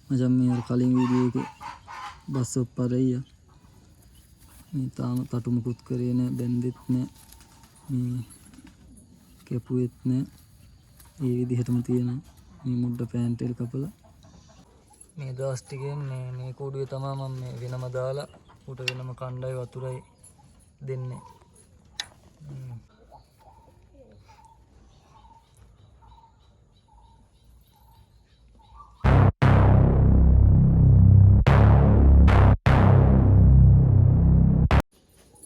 මචං මේ අර කලින් වීඩියෝ එකේ බස් ඔප්පරෙයියා මේ තාම තටු මුකුත් කරේ නෑ බැන්දෙත් නෑ මේ කැපුවෙත් නෑ ඒ විදිහටම තියෙනවා මේ මුඩ පෑන්ට් එක කපලා මේ දවස් ටිකෙන් මේ කූඩුවේ තමයි මම මේ වෙනම දාලා උට වෙනම කණ්ඩායි වතුරයි දෙන්නේ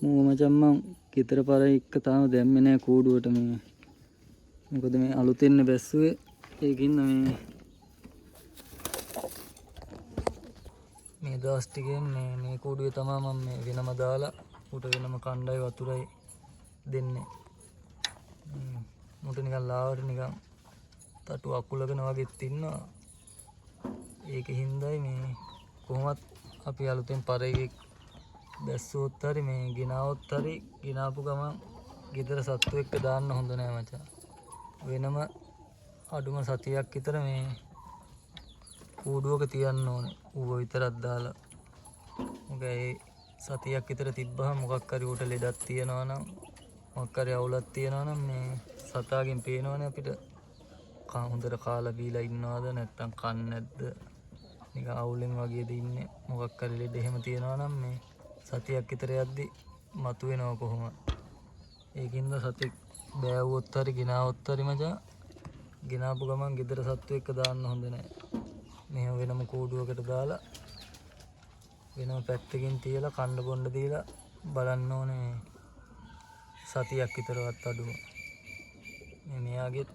මූ මචං මං ගෙදර පර එක්ක තාම දැම්මේ නෑ කූඩුවට මේ මොකද මේ අලුතෙන් බැස්සුවේ ඒකින්ද මේ දවස් ටිකෙන් මේ කූඩුවේ තමයි මම මේ වෙනම දාලා උට වෙනම කණ්ඩායි වතුරයි දෙන්නේ මුට නිකන් ලාවට නිකන් තටු අකුලගෙන වගේත් ඉන්නවා ඒකෙ හින්දායි මේ කොහොමත් අපි අලුතෙන් පරේක බැස්සුවොත් හරි මේ ගෙනාවොත් හරි ගෙනාපු ගමන් ගෙදර සත්තු එක්ක දාන්න හොඳ නෑ මචං වෙනම අඩුම සතියක් විතර මේ කූඩුවක තියන්න ඕනේ ඌව විතරක් දාලා මොකද ඒ සතියක් විතර තිබ්බහම මොකක් හරි ඌට ලෙඩක් තියනවා නම් මොකක් හරි අවුලක් තියනවා නම් මේ සතාගෙන් පේනවනේ අපිට හොඳට කාලා බීලා ඉන්නවද නැත්නම් කන්නේ නැද්ද නිකන් අවුලෙන් වගේද ඉන්නේ මොකක් හරි ලෙඩ එහෙම තියනවා නම් මේ සතියක් විතර යද්දි මතුවෙනවා කොහොමද ඒකින්ද සතෙක් බෑවුවොත් හරි ගෙනාවොත් හරි මචං ගෙනාපු ගමන් ගෙදර සත්තු එක්ක දාන්න හොඳ නෑ මෙහෙම වෙනම කූඩුවකට දාලා වෙනම පැත්තකින් තියලා කන්න බොන්න දීලා බලන්න ඕනේ සතියක් විතරවත් අඩුව මේ මෙයාගේ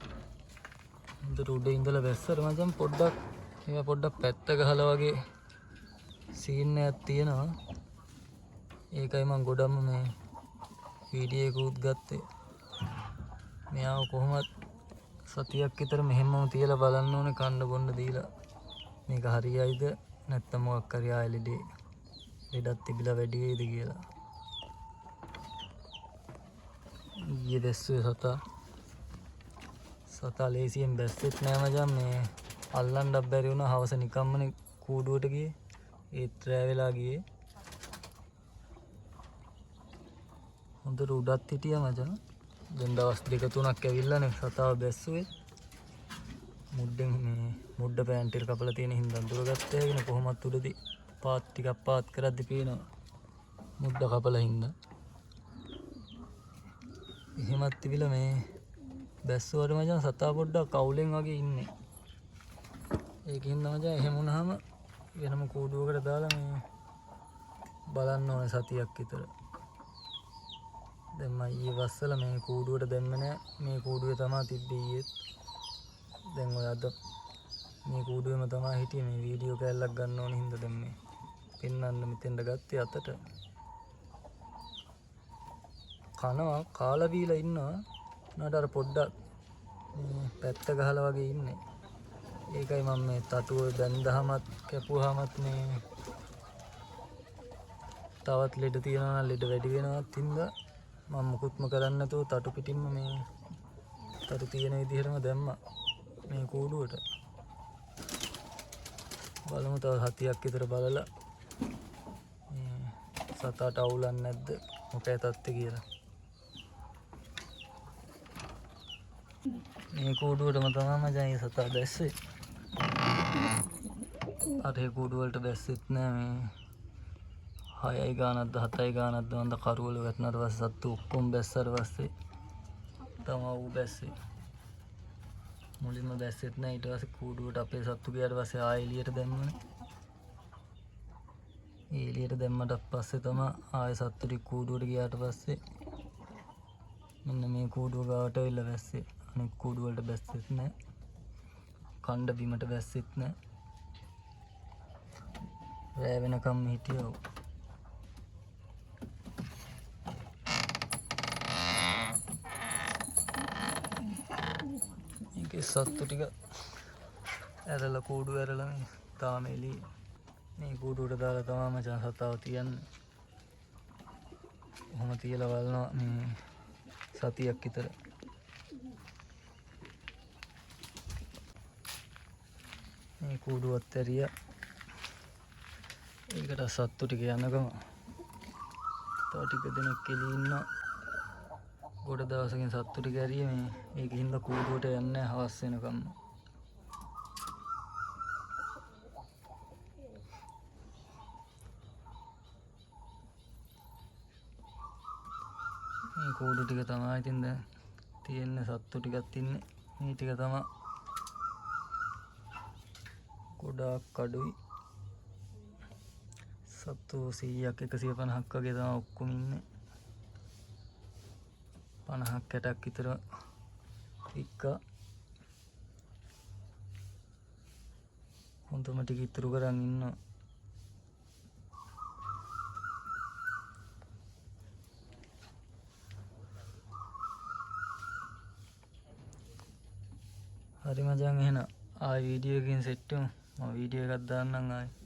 හොඳට උඩ ඉඳලා වැස්සර මචං පොඩ්ඩක් මේවා පොඩ්ඩක් පැත්ත ගහලා වගේ සීන් එකක් තියෙනවා ඒකයි මම ගොඩක්ම මේ වීඩියෝ එකකුත් ගත්තේ මෙයාව කොහොමත් සතියක් විතර මෙහෙමම තියලා බලන්න ඕනේ කන්න බොන්න දීලා මේක හරියයිද නැත්නම් මොකක් හරි ආයෙ ලෙඩක් තිබිලා වැඩි වෙයිද කියලා ඊයේ දැස්සේ සතා ලේසියෙන් බැස්සෙත් නෑ මචං මේ අල්ලන්නත් බැරි වුණා හවස නිකම්මනේ කූඩුවට ගියේ ඒත් රෑ වෙලා ගියේ හොඳට උඩත් හිටියා මචං දැන් දවස් දෙක තුනක් ඇවිල්ලානේ සතාව බැස්සුවේ මුඩෙන් මේ මුඩ පෑන්ට් එක කපලා තියෙන හින්දා දුරගත්තා කියන කොහොමත් උඩදී පාත් ටිකක් පාත් කරද්දි පේනවා මුඩ කපලා හින්දා එහෙමත් තිබිලා මේ බැස්සුවට මචං සතා පොඩ්ඩක් කවුලෙන් වගේ ඉන්නේ ඒකින්ද මචං එහෙම වුණාම වෙනම කූඩුවකට දාලා මේ බලන්න ඕනේ සතියක් විතර දැන් මම ඊයේ වස්සලා මේ කූඩුවට දැම්මේ නෑ මේ කූඩුවේ තමයි තිබ්බේ ඊයේත් දැන් ඔය අද මේ කූඩුවේම තමයි හිටියේ මේ වීඩියෝ කෑල්ලක් ගන්න ඕන හින්දා දැන් මේ පෙන්නන්න මෙතෙන්ට ගත්තේ අතට කනවා කාලා බීලා ඉන්නවා උනාට අර පොඩ්ඩක් පැත්ත ගහලා වගේ ඉන්නේ ඒකයි මම මේ තටුව බැන්දහමත් කැපුවාමත් මේ තවත් ලෙඩ තියනවා නම් ලෙඩ වැඩි වෙනවත් හින්දා මම මුකුත්ම කරන්නේ නැතුව තටු පිටින්ම මේ තටු තියෙන විදිහටම දැම්මා මේ කූඩුවට බලමු තව හතියක් විතර බලලා මේ සතාට අවුලක් නැද්ද මොකේ තත්ත්වය කියලා මේ කූඩුවටම තමයි මචං මේ සතා දැස්සේ අර ඒ කූඩුව වලට බැස්සෙත් නෑ මේ 6යි ගානක්ද 7යි ගානක්ද වන්ද කරුවල වැටුණාට පස්සේ සත්තු ඔක්කොම බැස්සාට පස්සේ තමයි ඌ බැස්සේ මුලින්ම බැස්සෙත් නෑ ඊට පස්සේ කූඩුවට අපේ සත්තු ගියාට පස්සේ ආයෙ එළියට දැම්මනේ ඒ එළියට දැම්මට පස්සේ තමයි ආයෙ සත්තු ටික කූඩුවට ගියාට පස්සේ මෙන්න මේ කූඩුව ගාවට එල්ල බැස්සේ අනෙක් කූඩුව වලට බැස්සෙත් නෑ කණ්ඩ බිමට බැස්සෙත් නෑ රෑ වෙනකම් හිටියෝ මේකේ සත්තු ටික ඇරලා කූඩුව ඇරලා මේ තාම එළියේ මේ කූඩුවට දාලා තමයි මචං සතාව තියන්නේ කොහොම තියලා බලනවා මේ සතියක් විතර මේ කූඩුවත් ඇරියා ඒකට සත්තු ටික යනකම තව ටික දෙනෙක් එළි ඉන්නවා. ගොඩ දවසකින් සත්තු ටික ඇරියේ මේ ඒකින් හින්දා කූඩුවට යන්නේ හවස් වෙනකම්. මේ කූඩු ටික තමයි ඉතින් දැන් තියෙන්නේ. සත්තු ටිකක් ඉන්නේ මේ ටික තමයි. ගොඩාක් අඩුයි. සත්තු 100ක් 150ක් වගේ තමයි ඔක්කොම ඉන්නේ. 50ක් 60ක් විතර එක්කා හොඳම ටික ඉතුරු කරන් ඉන්නවා. හරි මචං, එහෙනම් ආයි වීඩියෝ එකකින් සෙට් වෙමු. මම වීඩියෝ එකක් දාන්නම් ආයි.